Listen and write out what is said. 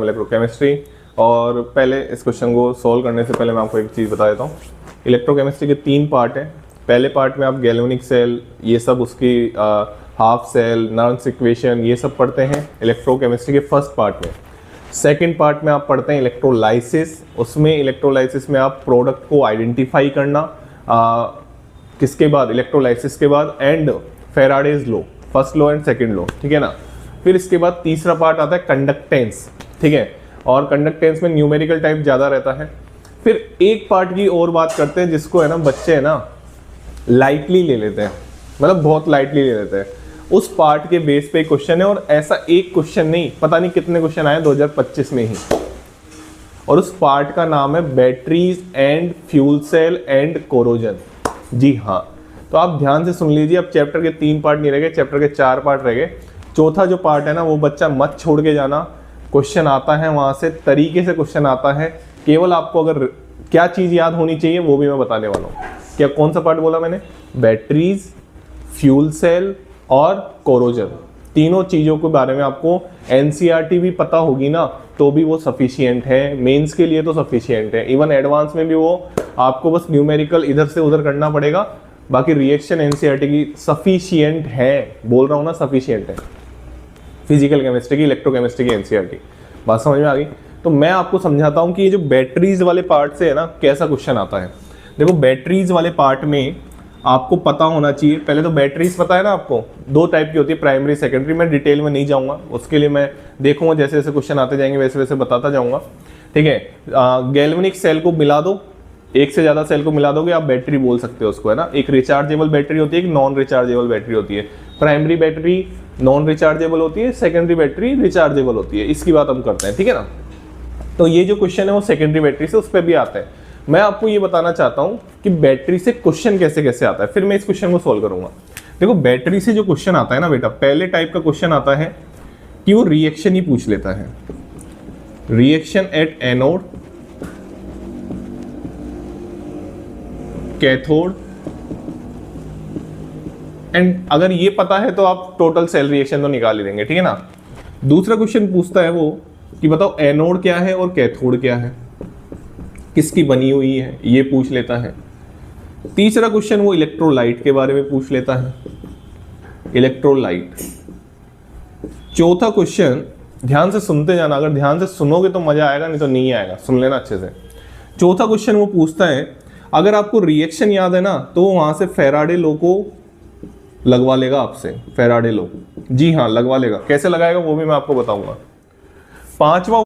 Electrochemistry. और पहले इस क्वेश्चन को सॉल्व करने से पहले मैं आपको एक चीज़ बता देता हूँ। इलेक्ट्रोकेमिस्ट्री के 3 पार्ट हैं। पहले पार्ट में आप गैल्वेनिक सेल, ये सब उसकी हाफ सेल, नर्न्स इक्वेशन, ये सब पढ़ते हैं इलेक्ट्रोकेमिस्ट्री के फर्स्ट पार्ट में। सेकेंड पार्ट में आप पढ़ते हैं इलेक्ट्रोलाइसिस। उसमें इलेक्ट्रोलाइसिस में आप प्रोडक्ट को आइडेंटिफाई करना, किसके बाद, इलेक्ट्रोलाइसिस के बाद, and Faraday's law, first law and second law, ठीक है ना। फिर इसके बाद तीसरा पार्ट आता है कंडक्टेंस, ठीक है, और कंडक्टेंस में न्यूमेरिकल टाइप ज़्यादा रहता है। फिर एक पार्ट की और बात करते हैं जिसको है ना बच्चे है ना लाइटली ले लेते हैं, मतलब बहुत लाइटली ले लेते हैं। उस पार्ट के बेस पे क्वेश्चन है, और ऐसा एक क्वेश्चन नहीं, पता नहीं कितने क्वेश्चन आए 2025 में ही, और उस पार्ट का नाम है batteries and fuel cell and corrosion. जी हाँ, तो आप ध्यान से सुन लीजिए। अब चैप्टर के 3 पार्ट नहीं रह गए, चैप्टर के 4 पार्ट रह गए। चौथा जो पार्ट है ना वो बच्चा मत छोड़ के जाना, क्वेश्चन आता है वहां से, तरीके से क्वेश्चन आता है। केवल आपको अगर क्या चीज़ याद होनी चाहिए वो भी मैं बताने वाला हूँ। क्या, कौन सा पार्ट बोला मैंने? बैटरीज, फ्यूल सेल और कोरोजन, तीनों चीज़ों के बारे में आपको एनसीईआरटी भी पता होगी ना तो भी वो सफिशिएंट है, मेंस के लिए तो सफिशिएंट है। इवन एडवांस में भी वो आपको बस न्यूमेरिकल इधर से उधर करना पड़ेगा, बाकी रिएक्शन एनसीईआरटी की सफिशिएंट है, बोल रहा हूँ ना सफिशिएंट है। फिजिकल केमिस्ट्री की, इलेक्ट्रोकेमिस्ट्री की एनसीईआरटी, बात समझ में आ गई। तो मैं आपको समझाता हूँ कि ये जो बैटरीज वाले पार्ट से है ना कैसा क्वेश्चन आता है। देखो बैटरीज वाले पार्ट में आपको पता होना चाहिए, पहले तो बैटरीज पता है ना आपको, 2 टाइप की होती है, प्राइमरी सेकेंडरी। मैं डिटेल में नहीं जाऊँगा, उसके लिए मैं देखूंगा जैसे जैसे क्वेश्चन आते जाएंगे वैसे वैसे बताता जाऊँगा, ठीक है। गैल्वेनिक सेल को मिला दो, एक से ज़्यादा सेल को मिला दोगे आप बैटरी बोल सकते हो उसको, है ना। एक रिचार्जेबल बैटरी होती है, एक नॉन रिचार्जेबल बैटरी होती है। प्राइमरी बैटरी नॉन रिचार्जेबल होती है, सेकेंडरी बैटरी रिचार्जेबल होती है। इसकी बात हम करते हैं, ठीक है ना। तो ये जो क्वेश्चन है वो सेकेंडरी बैटरी से उस पर भी आता है। मैं आपको ये बताना चाहता हूँ कि बैटरी से क्वेश्चन कैसे कैसे आता है, फिर मैं इस क्वेश्चन को सोल्व करूंगा। देखो बैटरी से जो क्वेश्चन आता है ना बेटा, पहले टाइप का क्वेश्चन आता है कि वो रिएक्शन ही पूछ लेता है, reaction at anode, cathode and अगर ये पता है तो आप टोटल सेल रिएक्शन तो निकाल ही देंगे, ठीक है ना। दूसरा क्वेश्चन पूछता है वो कि बताओ एनोड क्या है और कैथोड क्या है, किसकी बनी हुई है, ये पूछ लेता है। तीसरा क्वेश्चन वो इलेक्ट्रोलाइट के बारे में पूछ लेता है, इलेक्ट्रोलाइट। चौथा क्वेश्चन, ध्यान से सुनते जाना, अगर ध्यान से सुनोगे तो मजा आएगा, नहीं तो नहीं आएगा, सुन लेना अच्छे से। चौथा क्वेश्चन वो पूछता है, अगर आपको रिएक्शन याद है ना तो वहां से फेराडे लॉ को लगवा लेगा आपसे, फेराडे लॉ। जी हाँ लगवा लेगा, कैसे लगाएगा वो भी मैं आपको बताऊंगा। 5वां